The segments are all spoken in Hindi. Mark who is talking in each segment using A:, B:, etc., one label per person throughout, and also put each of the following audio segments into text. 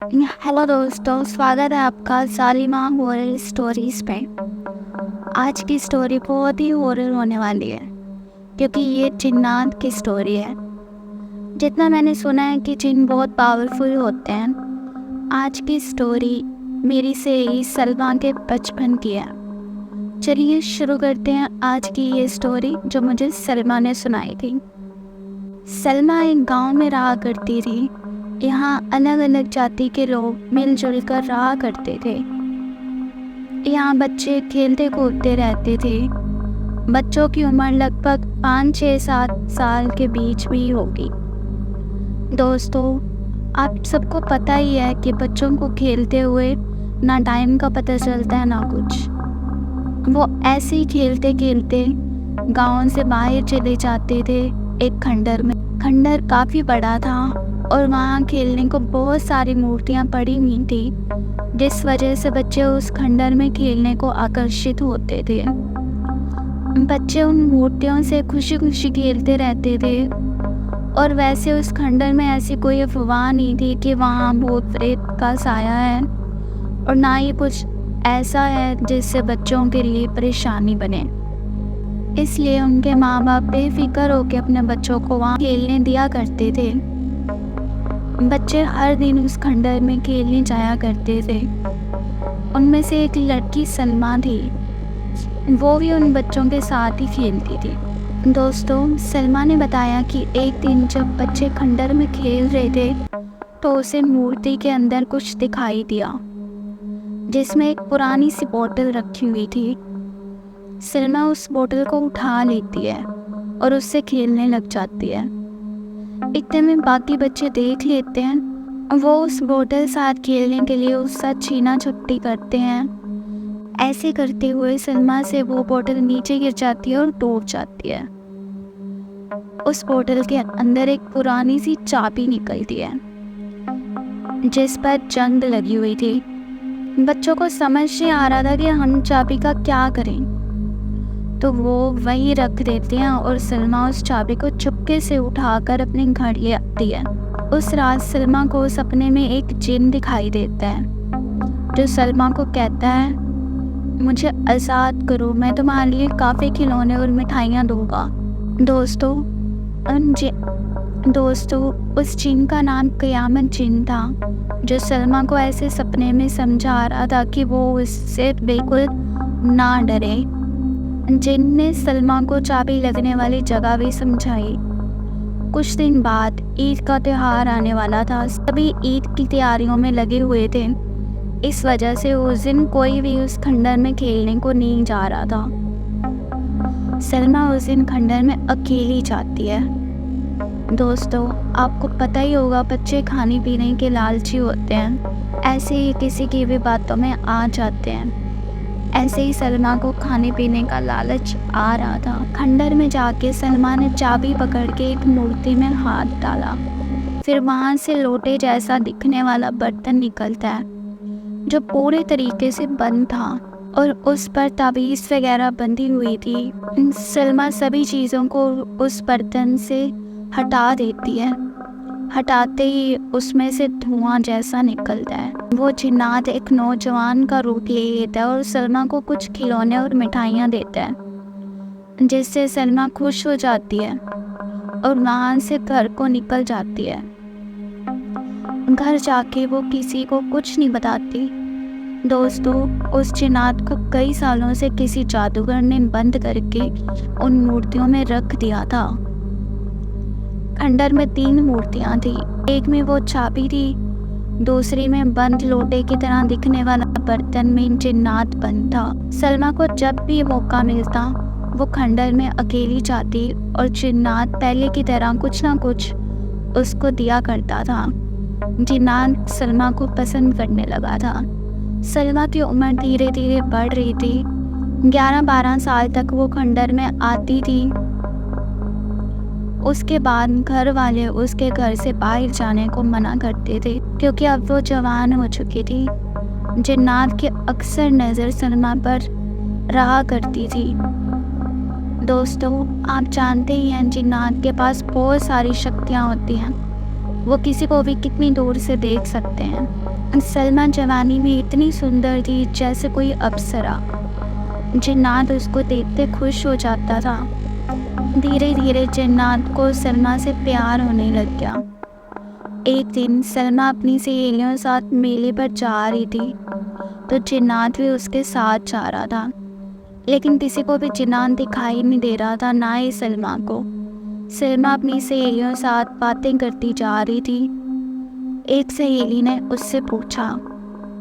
A: हेलो दोस्तों, स्वागत है आपका सालिमा हॉरर स्टोरीज पे। आज की स्टोरी बहुत ही हॉरर होने वाली है क्योंकि ये जिन्नात की स्टोरी है। जितना मैंने सुना है कि जिन बहुत पावरफुल होते हैं, आज की स्टोरी मेरी से ही सलमा के बचपन की है। चलिए शुरू करते हैं आज की ये स्टोरी जो मुझे सलमा ने सुनाई थी। सलमा एक गांव में रहा करती थी। यहाँ अलग अलग जाति के लोग मिलजुल कर रहा करते थे। यहाँ बच्चे खेलते कूदते रहते थे। बच्चों की उम्र लगभग 5-6-7 साल के बीच भी होगी। दोस्तों, आप सबको पता ही है कि बच्चों को खेलते हुए ना टाइम का पता चलता है ना कुछ। वो ऐसे ही खेलते खेलते गांव से बाहर चले जाते थे एक खंडर में। खंडर काफ़ी बड़ा था और वहाँ खेलने को बहुत सारी मूर्तियाँ पड़ी हुई थी, जिस वजह से बच्चे उस खंडर में खेलने को आकर्षित होते थे। बच्चे उन मूर्तियों से खुशी खुशी खेलते रहते थे और वैसे उस खंडर में ऐसी कोई अफवाह नहीं थी कि वहाँ भूत प्रेत का साया है, और ना ही कुछ ऐसा है जिससे बच्चों के लिए परेशानी बने। इसलिए उनके माँ बाप बेफिक्र होकर अपने बच्चों को वहाँ खेलने दिया करते थे। बच्चे हर दिन उस खंडर में खेलने जाया करते थे। उनमें से एक लड़की सलमा थी, वो भी उन बच्चों के साथ ही खेलती थी। दोस्तों, सलमा ने बताया कि एक दिन जब बच्चे खंडर में खेल रहे थे तो उसे मूर्ति के अंदर कुछ दिखाई दिया, जिसमें एक पुरानी सी बोतल रखी हुई थी। सलमा उस बोतल को उठा लेती है और उससे खेलने लग जाती है। इतने में बाकी बच्चे देख लेते हैं। वो उस बोतल साथ खेलने के लिए उससे छीना झपटी करते हैं। ऐसे करते हुए सलमा से वो बोतल नीचे गिर जाती है और टूट जाती है। उस बोतल के अंदर एक पुरानी सी चाबी निकलती है जिस पर जंग लगी हुई थी। बच्चों को समझ नहीं आ रहा था कि हम चाबी का क्या करें, तो वो वहीं रख देते हैं और सलमा उस चाबी को चुपके से उठाकर अपने घर ले आती है। उस रात सलमा को सपने में एक जिन दिखाई देता है जो सलमा को कहता है, मुझे आज़ाद करो, मैं तुम्हारे लिए काफ़ी खिलौने और मिठाइयाँ दूंगा। दोस्तों, उस जिन का नाम क़यामत जिन था, जो सलमा को ऐसे सपने में समझा रहा था कि वो उससे बिल्कुल ना डरे। जिन ने सलमा को चाबी लगने वाली जगह भी समझाई। कुछ दिन बाद ईद का त्यौहार आने वाला था। सभी ईद की तैयारियों में लगे हुए थे। इस वजह से उस दिन कोई भी उस खंडर में खेलने को नहीं जा रहा था। सलमा उस दिन खंडर में अकेली जाती है। दोस्तों, आपको पता ही होगा, बच्चे खाने पीने के लालची होते हैं, ऐसे ही किसी की भी बातों में आ जाते हैं। ऐसे ही सलमा को खाने पीने का लालच आ रहा था। खंडर में जाके सलमा ने चाबी पकड़ के एक मूर्ति में हाथ डाला। फिर वहाँ से लोटे जैसा दिखने वाला बर्तन निकलता है जो पूरे तरीके से बंद था और उस पर ताबीज़ वगैरह बंधी हुई थी। सलमा सभी चीज़ों को उस बर्तन से हटा देती है। हटाते ही उसमें से धुआं जैसा निकलता है। वो जिन्नात एक नौजवान का रूप ले लेता है और सलमा को कुछ खिलौने और मिठाइयाँ देता है, जिससे सलमा खुश हो जाती है और वहाँ से घर को निकल जाती है। घर जाके वो किसी को कुछ नहीं बताती। दोस्तों, उस जिन्नात को कई सालों से किसी जादूगर ने बंद करके उन मूर्तियों में रख दिया था। खंडर में 3 मूर्तियाँ थी। एक में वो चाबी थी, दूसरी में बंद लोटे की तरह दिखने वाला बर्तन में जिन्नात बंद था। सलमा को जब भी मौका मिलता वो खंडर में अकेली जाती और जिन्नात पहले की तरह कुछ ना कुछ उसको दिया करता था। जिन्नात सलमा को पसंद करने लगा था। सलमा की उम्र धीरे धीरे बढ़ रही थी। 11-12 साल तक वो खंडर में आती थी। उसके बाद घर वाले उसके घर से बाहर जाने को मना करते थे क्योंकि अब वो जवान हो चुकी थी। जिन्नात की अक्सर नज़र सलमा पर रहा करती थी। दोस्तों, आप जानते ही हैं, जिन्नात के पास बहुत सारी शक्तियाँ होती हैं। वो किसी को भी कितनी दूर से देख सकते हैं। सलमा जवानी में इतनी सुंदर थी जैसे कोई अप्सरा। जिन्नात उसको देखते खुश हो जाता था। धीरे धीरे जिन्नात को सलमा से प्यार होने लग गया। एक दिन सलमा अपनी सहेलियों के साथ मेले पर जा रही थी, तो जिन्नात भी उसके साथ जा रहा था। लेकिन किसी को भी जिन्नात दिखाई नहीं दे रहा था, ना ही सलमा को। सलमा अपनी सहेलियों के साथ बातें करती जा रही थी। एक सहेली ने उससे पूछा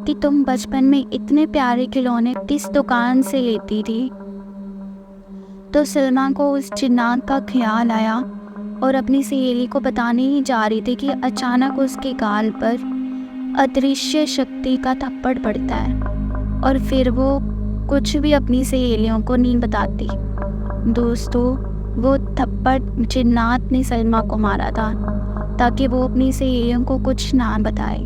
A: कि तुम बचपन में इतने प्यारे खिलौने किस दुकान से लेती थी? तो सलमा को उस जिन्नात का ख्याल आया और अपनी सहेली को बताने ही जा रही थी कि अचानक उसके गाल पर अदृश्य शक्ति का थप्पड़ पड़ता है और फिर वो कुछ भी अपनी सहेलियों को नहीं बताती। दोस्तों, वो थप्पड़ जिन्नात ने सलमा को मारा था ताकि वो अपनी सहेलियों को कुछ ना बताए।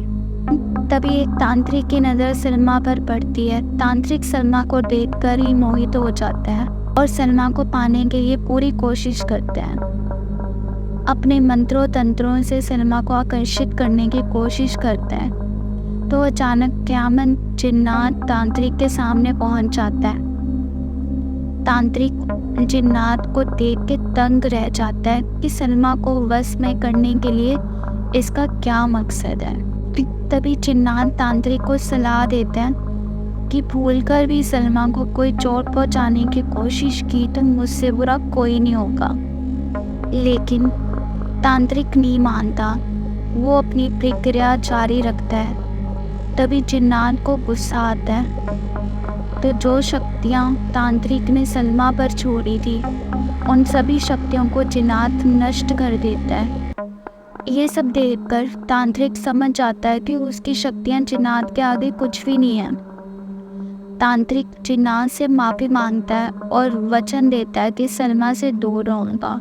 A: तभी एक तांत्रिक की नज़र सलमा पर पड़ती है। तांत्रिक सलमा को देखकर ही मोहित हो जाता है और सलमा को पाने के लिए पूरी कोशिश करते हैं। अपने मंत्रों तंत्रों से सलमा को आकर्षित करने की कोशिश करते हैं। तो अचानक क़यामत जिन्नात तांत्रिक के सामने पहुंच जाता है। तांत्रिक जिन्नात को देख के तंग रह जाता है कि सलमा को वश में करने के लिए इसका क्या मकसद है। तभी जिन्नात तांत्रिक को सलाह देते हैं कि भूलकर भी सलमा को कोई चोट पहुंचाने की कोशिश की तो मुझसे बुरा कोई नहीं होगा। लेकिन तांत्रिक नहीं मानता, वो अपनी प्रक्रिया जारी रखता है। तभी जिन्नात को गुस्सा आता है, तो जो शक्तियाँ तांत्रिक ने सलमा पर छोड़ी थी उन सभी शक्तियों को जिन्नात नष्ट कर देता है। ये सब देखकर तांत्रिक समझ जाता है कि उसकी शक्तियाँ जिन्नात के आगे कुछ भी नहीं है। तांत्रिक जिन्नात से माफ़ी मांगता है और वचन देता है कि सलमा से दूर रहूँगा।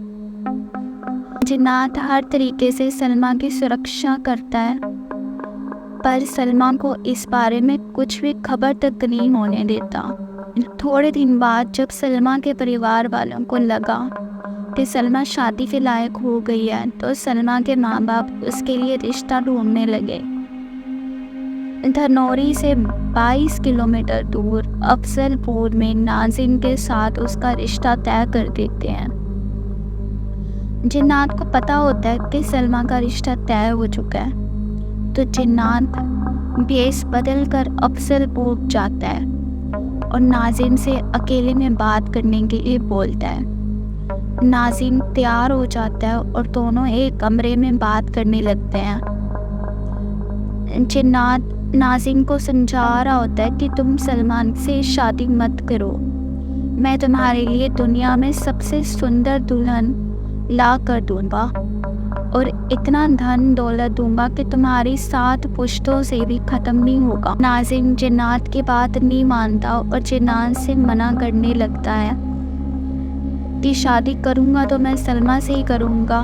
A: जिन्नात हर तरीके से सलमा की सुरक्षा करता है, पर सलमा को इस बारे में कुछ भी खबर तक नहीं होने देता। थोड़े दिन बाद जब सलमा के परिवार वालों को लगा कि सलमा शादी के लायक हो गई है, तो सलमा के माँ बाप उसके लिए रिश्ता ढूंढने लगे। धनौरी से 22 किलोमीटर दूर अफजलपुर में नाजिम के साथ उसका रिश्ता तय कर देते हैं। जिन्नात को पता होता है कि सलमा का रिश्ता तय हो चुका है, तो जिन्नात भेष बदल कर अफजलपुर जाता है और नाजिम से अकेले में बात करने के लिए बोलता है। नाजिम तैयार हो जाता है और दोनों एक कमरे में बात करने लगते हैं। जिन्नात नाजिम को समझा रहा होता है कि तुम सलमान से शादी मत करो, मैं तुम्हारे लिए दुनिया में सबसे सुंदर दुल्हन ला कर दूंगा और इतना धन दौलत दूंगा कि तुम्हारी 7 पुश्तों से भी ख़त्म नहीं होगा। नाजिम जिन्नात की बात नहीं मानता और जिन्नात से मना करने लगता है कि शादी करूंगा तो मैं सलमा से ही करूंगा,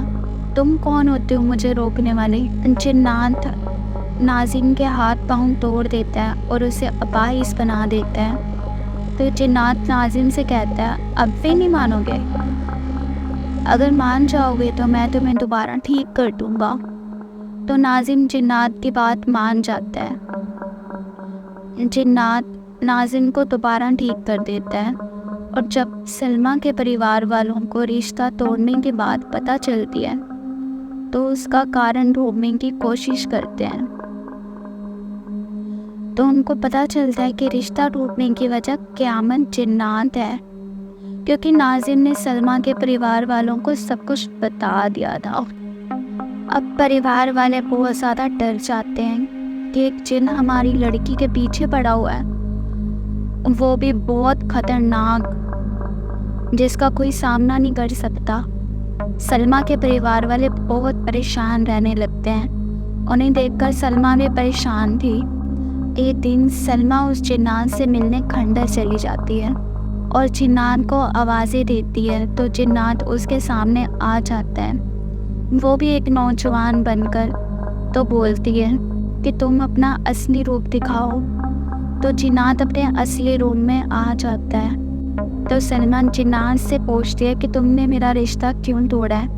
A: तुम कौन होते हो मुझे रोकने वाले। जिन्नात नाजिम के हाथ पांव तोड़ देता है और उसे अपाहिज बना देता है। तो जिन्नात नाजिम से कहता है, अब भी नहीं मानोगे? अगर मान जाओगे तो मैं तुम्हें दोबारा ठीक कर दूंगा। तो नाजिम जिन्नात की बात मान जाता है। जिन्नात नाजिम को दोबारा ठीक कर देता है और जब सलमा के परिवार वालों को रिश्ता तोड़ने की बात पता चलती है तो उसका कारण ढूंढने की कोशिश करते हैं। तो उनको पता चलता है कि रिश्ता टूटने की वजह क़यामत जिन्नात है, क्योंकि नाजिम ने सलमा के परिवार वालों को सब कुछ बता दिया था। अब परिवार वाले बहुत ज़्यादा डर जाते हैं कि एक जिन हमारी लड़की के पीछे पड़ा हुआ है, वो भी बहुत खतरनाक, जिसका कोई सामना नहीं कर सकता। सलमा के परिवार वाले बहुत परेशान रहने लगते हैं। उन्हें देखकर सलमा भी परेशान थी। एक दिन सलमा उस जिन्नात से मिलने खंडर चली जाती है और जिन्नात को आवाज़ें देती है, तो जिन्नात उसके सामने आ जाता है। वो भी एक नौजवान बनकर तो बोलती है कि तुम अपना असली रूप दिखाओ। तो जिन्नात अपने असली रूप में आ जाता है। तो सलमा जिन्नात से पूछती है कि तुमने मेरा रिश्ता क्यों तोड़ा है।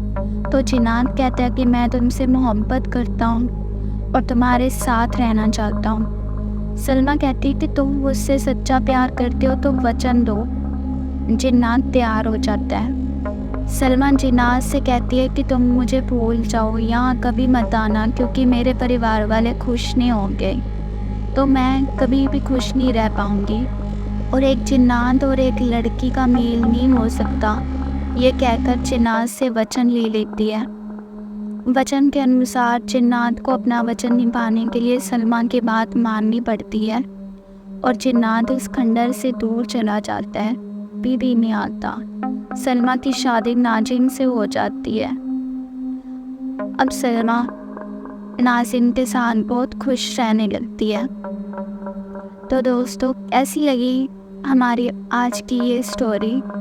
A: तो जिन्नात कहता है कि मैं तुमसे मोहब्बत करता हूँ, और तुम्हारे साथ रहना चाहता हूँ। सलमा कहती कि तुम मुझसे सच्चा प्यार करते हो तो वचन दो। जिन्नात तैयार हो जाता है। सलमा जिन्नात से कहती है कि तुम मुझे भूल जाओ, यहाँ कभी मत आना, क्योंकि मेरे परिवार वाले खुश नहीं होंगे तो मैं कभी भी खुश नहीं रह पाऊंगी, और एक जिन्नात और एक लड़की का मेल नहीं हो सकता। ये कहकर जिन्नात से वचन ले लेती है। वचन के अनुसार जिन्नात को अपना वचन निभाने के लिए सलमा की बात माननी पड़ती है और जिन्नात उस खंडर से दूर चला जाता है। भी नहीं आता। सलमा की शादी नाजिम से हो जाती है। अब सलमा नाजिम के साथ बहुत खुश रहने लगती है। तो दोस्तों, कैसी लगी हमारी आज की ये स्टोरी?